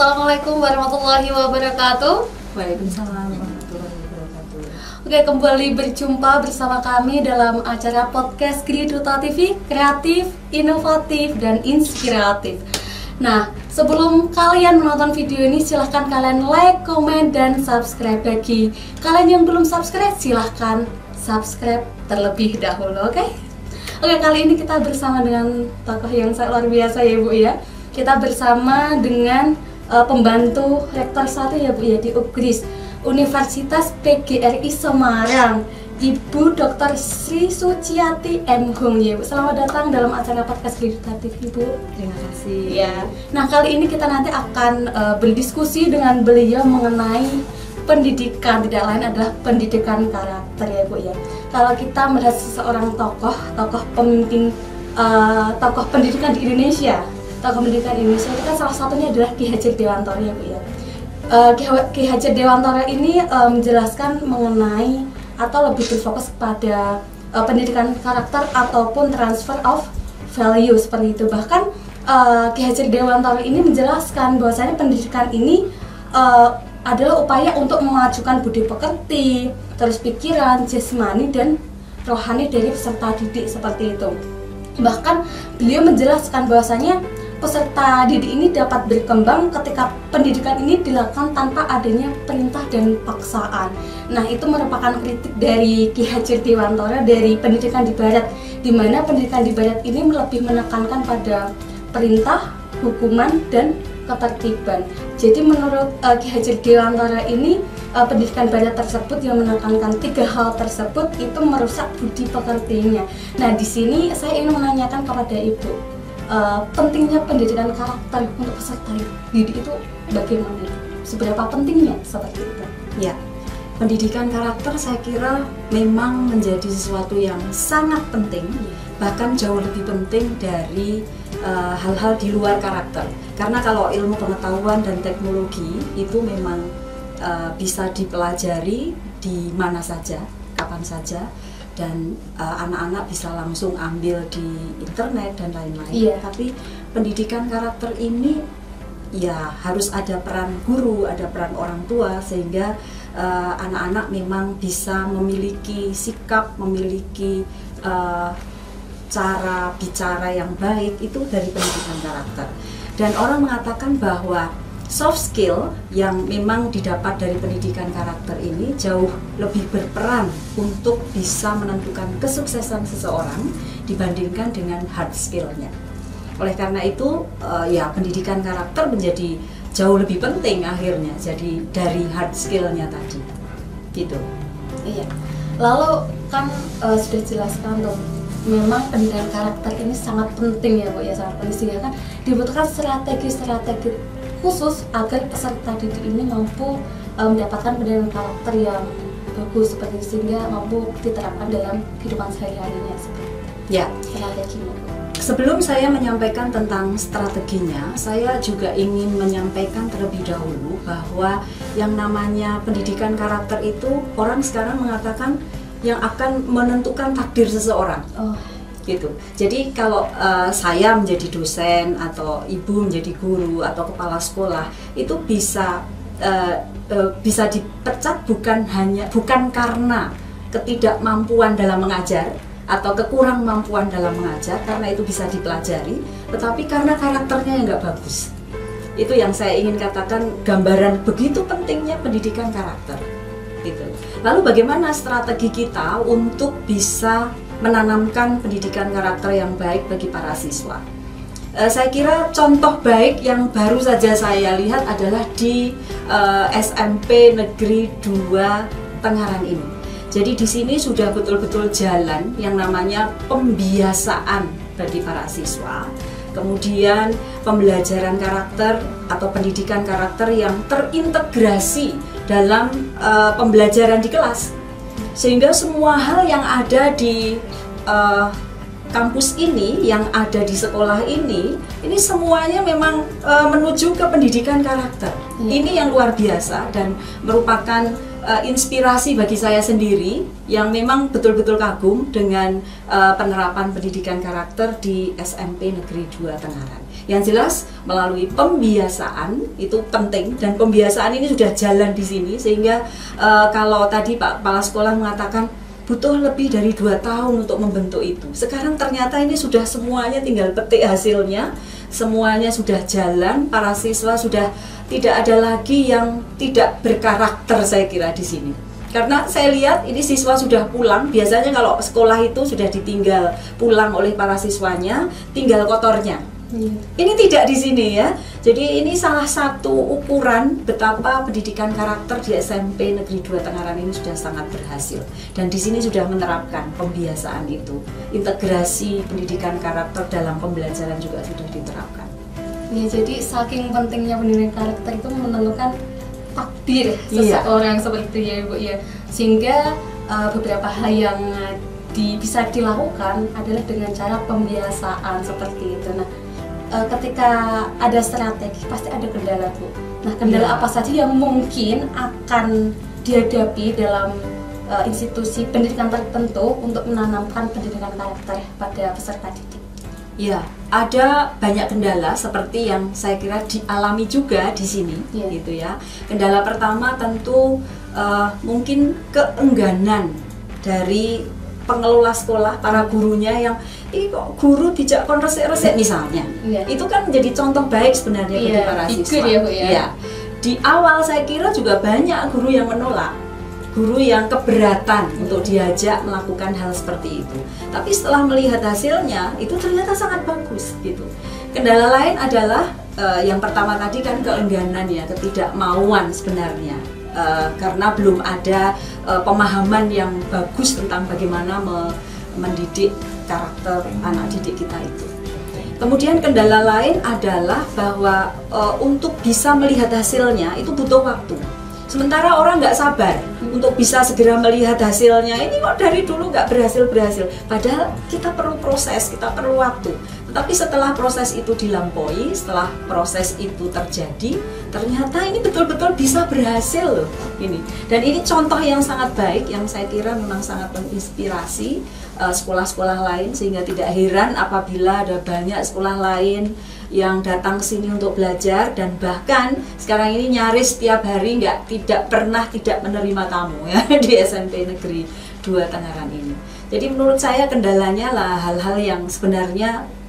Assalamualaikum warahmatullahi wabarakatuh. Waalaikumsalam warahmatullahi wabarakatuh. Oke, kembali berjumpa bersama kami dalam acara podcast Grid Duta TV, kreatif, inovatif, dan inspiratif. Nah, sebelum kalian menonton video ini, silahkan kalian like, komen, dan subscribe. Bagi kalian yang belum subscribe, silahkan subscribe terlebih dahulu, oke? Oke, kali ini kita bersama dengan tokoh yang sangat luar biasa ya Bu ya. Kita bersama dengan pembantu rektor 1 ya Bu ya di UGRIS Universitas PGRI Semarang, Ibu Dr. Sri Suciati M. Hong ya Bu. Selamat datang dalam acara podcast Grid TV Bu. Terima kasih. Ya. Nah, kali ini kita nanti akan berdiskusi dengan beliau mengenai pendidikan, tidak lain adalah pendidikan karakter ya Bu ya. Kalau kita melihat seseorang tokoh pemimpin, tokoh pendidikan di Indonesia, tokoh pendidikan Indonesia itu kan salah satunya adalah Ki Hajar Dewantara ya Bu ya. Ki Hajar Dewantara ini menjelaskan mengenai atau lebih berfokus pada pendidikan karakter ataupun transfer of value seperti itu. Bahkan Ki Hajar Dewantara ini menjelaskan bahwasanya pendidikan ini adalah upaya untuk memajukan budi pekerti, terus pikiran, jasmani, dan rohani dari peserta didik seperti itu. Bahkan beliau menjelaskan bahwasanya peserta didik ini dapat berkembang ketika pendidikan ini dilakukan tanpa adanya perintah dan paksaan. Nah, itu merupakan kritik dari Ki Hajar Dewantara dari pendidikan di Barat, di mana pendidikan di Barat ini lebih menekankan pada perintah, hukuman, dan ketertiban. Jadi menurut Ki Hajar Dewantara ini pendidikan Barat tersebut yang menekankan 3 hal tersebut itu merusak budi pekertinya. Nah, di sini saya ingin menanyakan kepada Ibu, pentingnya pendidikan karakter untuk peserta didik itu bagaimana? Seberapa pentingnya seperti itu? Ya, pendidikan karakter saya kira memang menjadi sesuatu yang sangat penting, bahkan jauh lebih penting dari hal-hal di luar karakter. Karena kalau ilmu pengetahuan dan teknologi itu memang bisa dipelajari di mana saja, kapan saja, dan anak-anak bisa langsung ambil di internet dan lain-lain. Iya. Tapi pendidikan karakter ini ya harus ada peran guru, ada peran orang tua, sehingga anak-anak memang bisa memiliki sikap, memiliki cara bicara yang baik itu dari pendidikan karakter. Dan orang mengatakan bahwa soft skill yang memang didapat dari pendidikan karakter ini jauh lebih berperan untuk bisa menentukan kesuksesan seseorang dibandingkan dengan hard skill-nya. Oleh karena itu, ya pendidikan karakter menjadi jauh lebih penting akhirnya, jadi dari hard skill-nya tadi, gitu. Iya. Lalu kan sudah jelaskan tuh, memang pendidikan karakter ini sangat penting ya Bu ya, sangat penting, sehingga kan dibutuhkan strategi khusus agar peserta didik ini mampu mendapatkan pendidikan karakter yang bagus seperti sehingga mampu diterapkan dalam kehidupan sehari-harinya seperti ya. Strateginya. Sebelum saya menyampaikan tentang strateginya, saya juga ingin menyampaikan terlebih dahulu bahwa yang namanya pendidikan karakter itu orang sekarang mengatakan yang akan menentukan takdir seseorang. Gitu. Jadi kalau saya menjadi dosen atau ibu menjadi guru atau kepala sekolah itu bisa dipecat bukan karena ketidakmampuan dalam mengajar atau kekurangmampuan dalam mengajar, karena itu bisa dipelajari, tetapi karena karakternya yang nggak bagus. Itu yang saya ingin katakan, gambaran begitu pentingnya pendidikan karakter. Gitu. Lalu bagaimana strategi kita untuk bisa menanamkan pendidikan karakter yang baik bagi para siswa? Saya kira contoh baik yang baru saja saya lihat adalah di SMP Negeri 2 Tengaran ini. Jadi di sini sudah betul-betul jalan yang namanya pembiasaan bagi para siswa. Kemudian pembelajaran karakter atau pendidikan karakter yang terintegrasi dalam pembelajaran di kelas. Sehingga semua hal yang ada di kampus ini, yang ada di sekolah ini semuanya memang menuju ke pendidikan karakter. Ini yang luar biasa dan merupakan inspirasi bagi saya sendiri yang memang betul-betul kagum dengan penerapan pendidikan karakter di SMP Negeri 2 Tengaran. Yang jelas melalui pembiasaan itu penting, dan pembiasaan ini sudah jalan di sini, sehingga kalau tadi Pak Kepala Sekolah mengatakan butuh lebih dari 2 tahun untuk membentuk itu. Sekarang ternyata ini sudah semuanya tinggal petik hasilnya, semuanya sudah jalan, para siswa sudah tidak ada lagi yang tidak berkarakter, saya kira di sini. Karena saya lihat ini siswa sudah pulang, biasanya kalau sekolah itu sudah ditinggal pulang oleh para siswanya, tinggal kotornya. Ini tidak di sini ya. Jadi ini salah satu ukuran betapa pendidikan karakter di SMP Negeri 2 Tengaran ini sudah sangat berhasil. Dan di sini sudah menerapkan pembiasaan itu. Integrasi pendidikan karakter dalam pembelajaran juga sudah diterapkan. Ya, jadi saking pentingnya pendidikan karakter itu menentukan takdir seseorang seperti itu ya Ibu ya. Sehingga beberapa hal yang bisa dilakukan adalah dengan cara pembiasaan seperti itu. Nah, ketika ada strategi pasti ada kendala Bu. Nah, kendala apa saja yang mungkin akan dihadapi dalam institusi pendidikan tertentu untuk menanamkan pendidikan karakter pada peserta didik? Ya, ada banyak kendala seperti yang saya kira dialami juga di sini, gitu ya. Kendala pertama tentu mungkin keengganan dari pengelola sekolah, para gurunya yang kok guru dijak kon resik-resik misalnya. Itu kan menjadi contoh baik sebenarnya bagi para siswa. Di awal saya kira juga banyak guru yang menolak, guru yang keberatan untuk diajak melakukan hal seperti itu. Tapi setelah melihat hasilnya, itu ternyata sangat bagus gitu. Kendala lain adalah yang pertama tadi kan keengganan ya, ketidakmauan sebenarnya. Karena belum ada pemahaman yang bagus tentang bagaimana mendidik karakter anak didik kita itu. Kemudian kendala lain adalah bahwa untuk bisa melihat hasilnya itu butuh waktu. Sementara orang nggak sabar untuk bisa segera melihat hasilnya. Ini kok dari dulu nggak berhasil. Padahal kita perlu proses, kita perlu waktu. Tetapi setelah proses itu dilampaui, setelah proses itu terjadi, ternyata ini betul-betul bisa berhasil loh ini. Dan ini contoh yang sangat baik, yang saya kira memang sangat menginspirasi sekolah-sekolah lain, sehingga tidak heran apabila ada banyak sekolah lain yang datang ke sini untuk belajar, dan bahkan sekarang ini nyaris setiap hari tidak pernah tidak menerima tamu ya di SMP Negeri 2 Tengaran ini. Jadi menurut saya kendalanya lah hal-hal yang sebenarnya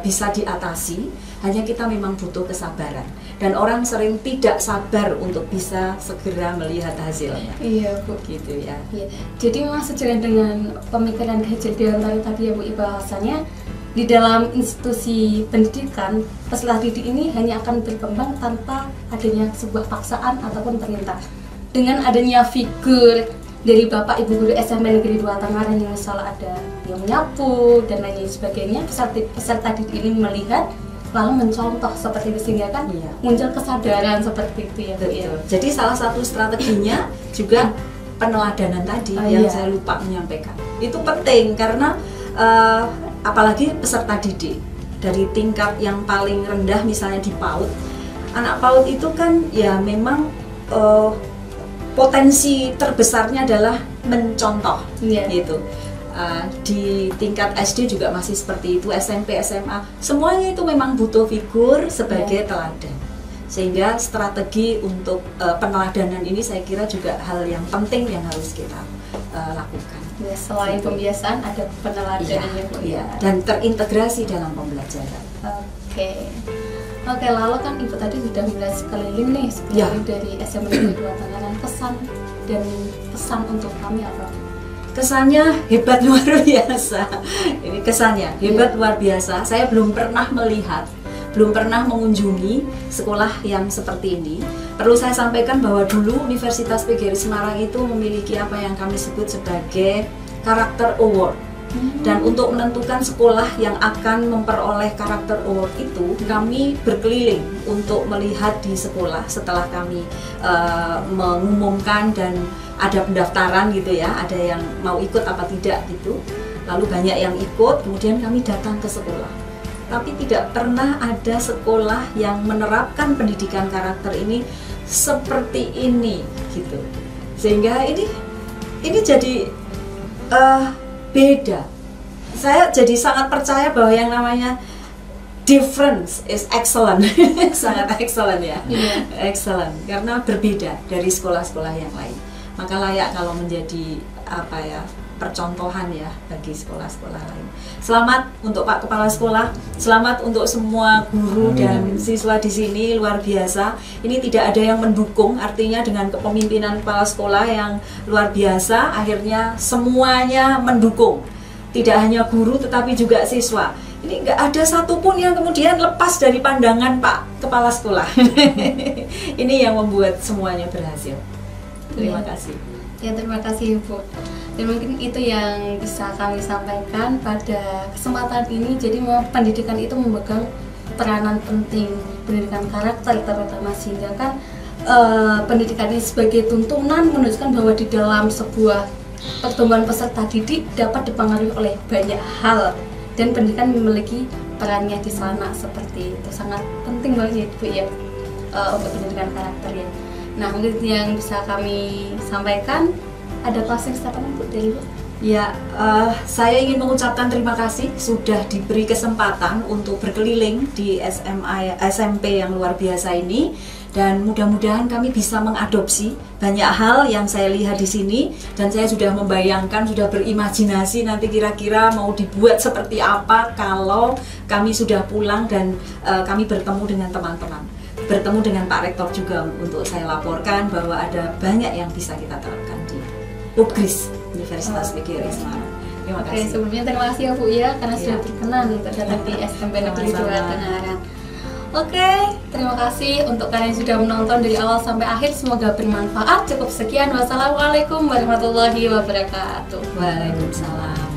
bisa diatasi, hanya kita memang butuh kesabaran, dan orang sering tidak sabar untuk bisa segera melihat hasilnya. Iya Bu, gitu ya. Iya. Jadi memang sejalan dengan pemikiran Haji Deantari tadi ya Bu, bahasanya di dalam institusi pendidikan, peserta didik ini hanya akan berkembang tanpa adanya sebuah paksaan ataupun perintah. Dengan adanya figur dari Bapak Ibu Guru SMP Negeri 2 Tengaran yang misal ada yang menyapu dan lain sebagainya, peserta didik ini melihat lalu mencontoh seperti itu, sehingga kan muncul kesadaran seperti itu ya Bu. Jadi salah satu strateginya juga peneladanan tadi yang saya lupa menyampaikan. Itu penting karena apalagi peserta didik dari tingkat yang paling rendah, misalnya di PAUD, anak PAUD itu kan ya memang potensi terbesarnya adalah mencontoh, gitu. Di tingkat SD juga masih seperti itu, SMP, SMA, semuanya itu memang butuh figur sebagai teladan. Sehingga strategi untuk peneladanan ini saya kira juga hal yang penting yang harus kita lakukan. Ya, selain pembiasaan ada peneladanannya Bu. Dan terintegrasi dalam pembelajaran. Oke, lalu kan Ibu tadi sudah melihat sekeliling nih, dari SMP Negeri 2 Tengaran, kesan dan pesan untuk kami apa? Kesannya hebat luar biasa. Ini kesannya hebat luar biasa. Saya belum pernah melihat, belum pernah mengunjungi sekolah yang seperti ini. Perlu saya sampaikan bahwa dulu Universitas PGRI Semarang itu memiliki apa yang kami sebut sebagai Karakter Award. Dan untuk menentukan sekolah yang akan memperoleh Karakter Award itu, kami berkeliling untuk melihat di sekolah setelah kami mengumumkan dan ada pendaftaran gitu ya, ada yang mau ikut apa tidak gitu. Lalu banyak yang ikut, kemudian kami datang ke sekolah. Tapi tidak pernah ada sekolah yang menerapkan pendidikan karakter ini seperti ini gitu. Sehingga ini jadi beda. Saya jadi sangat percaya bahwa yang namanya difference is excellent. Sangat excellent ya. Excellent karena berbeda dari sekolah-sekolah yang lain. Maka layak kalau menjadi percontohan ya bagi sekolah-sekolah lain. Selamat untuk Pak Kepala Sekolah, selamat untuk semua guru dan siswa di sini, luar biasa. Ini tidak ada yang mendukung, artinya dengan kepemimpinan Kepala Sekolah yang luar biasa, akhirnya semuanya mendukung. Tidak hanya guru tetapi juga siswa. Ini nggak ada satupun yang kemudian lepas dari pandangan Pak Kepala Sekolah. Ini yang membuat semuanya berhasil. Terima kasih. Ya, terima kasih Ibu. Dan mungkin itu yang bisa kami sampaikan pada kesempatan ini. Jadi pendidikan itu memegang peranan penting, pendidikan karakter terutama, sehingga kan pendidikan ini sebagai tuntunan menunjukkan bahwa di dalam sebuah pertumbuhan peserta didik dapat dipengaruhi oleh banyak hal, dan pendidikan memiliki perannya di sana seperti itu. Sangat penting banget ya Bu ya, untuk pendidikan karakter ya. Nah, mungkin yang bisa kami sampaikan, ada closing statement Bu dari Bu? Ya, saya ingin mengucapkan terima kasih sudah diberi kesempatan untuk berkeliling di SMP yang luar biasa ini, dan mudah-mudahan kami bisa mengadopsi banyak hal yang saya lihat di sini, dan saya sudah membayangkan, sudah berimajinasi nanti kira-kira mau dibuat seperti apa kalau kami sudah pulang dan kami bertemu dengan teman-teman. Bertemu dengan Pak Rektor juga untuk saya laporkan bahwa ada banyak yang bisa kita terapkan di UPGRIS, Universitas PGRI Semarang. Terima kasih. Oke, sebelumnya terima kasih ya Bu ya, karena sudah berkenan untuk datang di SMP Negeri 2 Tengaran. Oke, terima kasih untuk kalian yang sudah menonton dari awal sampai akhir, semoga bermanfaat. Cukup sekian, wassalamualaikum warahmatullahi wabarakatuh. Waalaikumsalam.